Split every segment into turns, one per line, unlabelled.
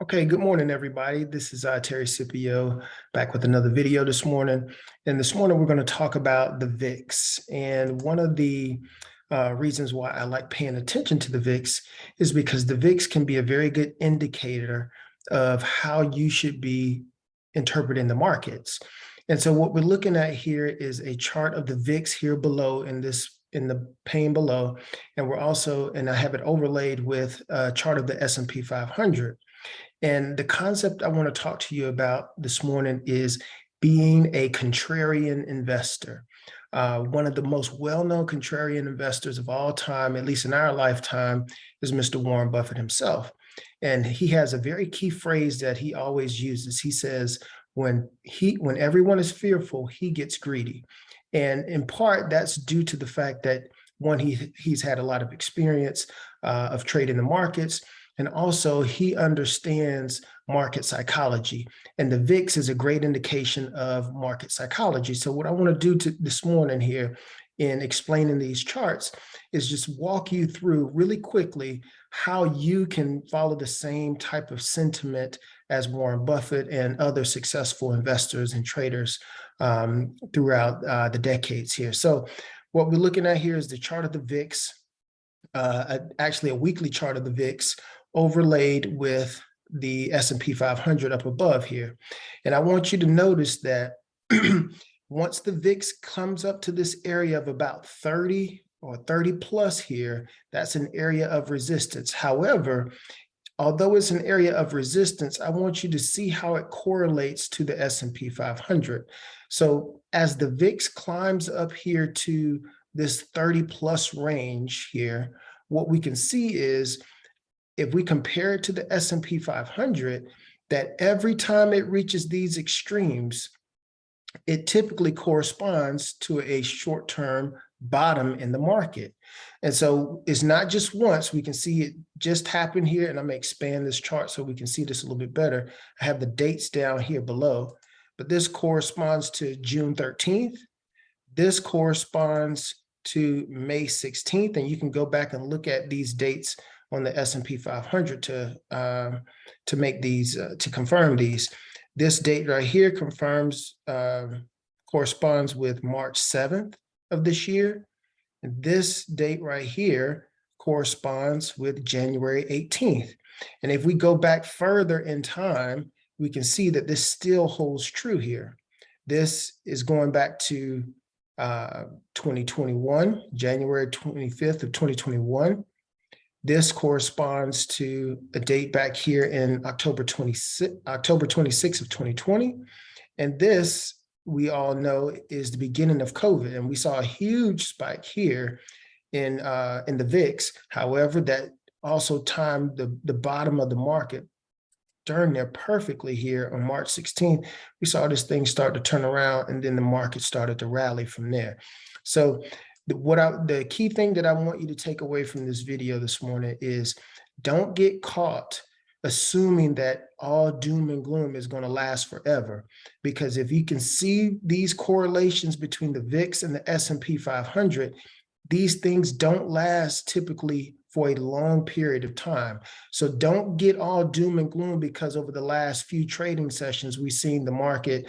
Okay, good morning, everybody. This is Terry Scipio back with another video this morning. And this morning, we're going to talk about the VIX. And one of the reasons why I like paying attention to the VIX is because the VIX can be a very good indicator of how you should be interpreting the markets. And so what we're looking at here is a chart of the VIX here below in the pane below. And I have it overlaid with a chart of the S&P 500. And the concept I want to talk to you about this morning is being a contrarian investor. One of the most well-known contrarian investors of all time, at least in our lifetime, is Mr. Warren Buffett himself. And he has a very key phrase that he always uses. He says, when everyone is fearful, he gets greedy. And in part, that's due to the fact that, one, he's had a lot of experience of trading the markets. And also, he understands market psychology. And the VIX is a great indication of market psychology. So what I want to do this morning here in explaining these charts is just walk you through really quickly how you can follow the same type of sentiment as Warren Buffett and other successful investors and traders throughout the decades here. So what we're looking at here is the chart of the VIX, actually a weekly chart of the VIX, overlaid with the S&P 500 up above here. And I want you to notice that once the VIX comes up to this area of about 30 or 30 plus here, that's an area of resistance. However, although it's an area of resistance, I want you to see how it correlates to the S&P 500. So as the VIX climbs up here to this 30 plus range here, what we can see is, if we compare it to the S&P 500, that every time it reaches these extremes, it typically corresponds to a short-term bottom in the market. And so it's not just once. We can see it just happen here, and I'm going to expand this chart so we can see this a little bit better. I have the dates down here below, but this corresponds to June 13th. This corresponds to May 16th, and you can go back and look at these dates on the S&P 500 to make these, to confirm these. This date right here corresponds with March 7th of this year. And this date right here corresponds with January 18th. And if we go back further in time, we can see that this still holds true here. This is going back to 2021, January 25th of 2021. This corresponds to a date back here in October 26th of 2020. And this, we all know, is the beginning of COVID. And we saw a huge spike here in the VIX. However, that also timed the bottom of the market during there perfectly here on March 16th. We saw this thing start to turn around, and then the market started to rally from there. So the key thing that I want you to take away from this video this morning is, don't get caught assuming that all doom and gloom is going to last forever. Because if you can see these correlations between the VIX and the S&P 500, these things don't last typically for a long period of time. So don't get all doom and gloom, because over the last few trading sessions, we've seen the market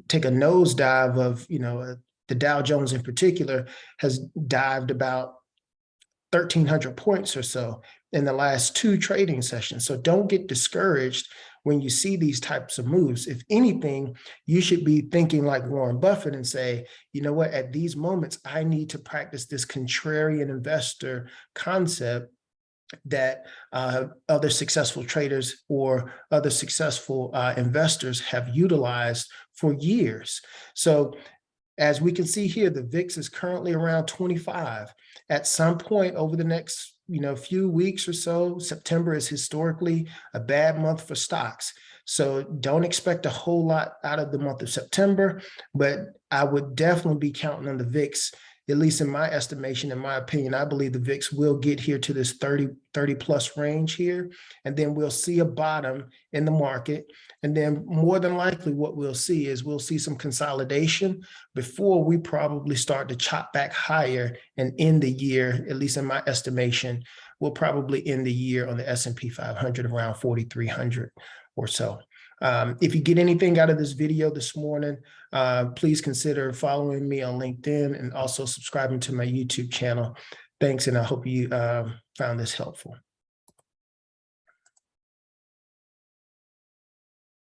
take a nosedive of, the Dow Jones in particular has dived about 1,300 points or so in the last two trading sessions. So don't get discouraged when you see these types of moves. If anything, you should be thinking like Warren Buffett and say, you know what, at these moments, I need to practice this contrarian investor concept that other successful traders or other successful investors have utilized for years. So as we can see here, the VIX is currently around 25. At some point over the next few weeks or so, September is historically a bad month for stocks. So don't expect a whole lot out of the month of September, but I would definitely be counting on the VIX, at least in my estimation, in my opinion. I believe the VIX will get here to this 30 plus range here, and then we'll see a bottom in the market. And then more than likely what we'll see some consolidation before we probably start to chop back higher and end the year, at least in my estimation, we'll probably end the year on the S&P 500 around 4,300 or so. If you get anything out of this video this morning, please consider following me on LinkedIn and also subscribing to my YouTube channel. Thanks, and I hope you found this helpful.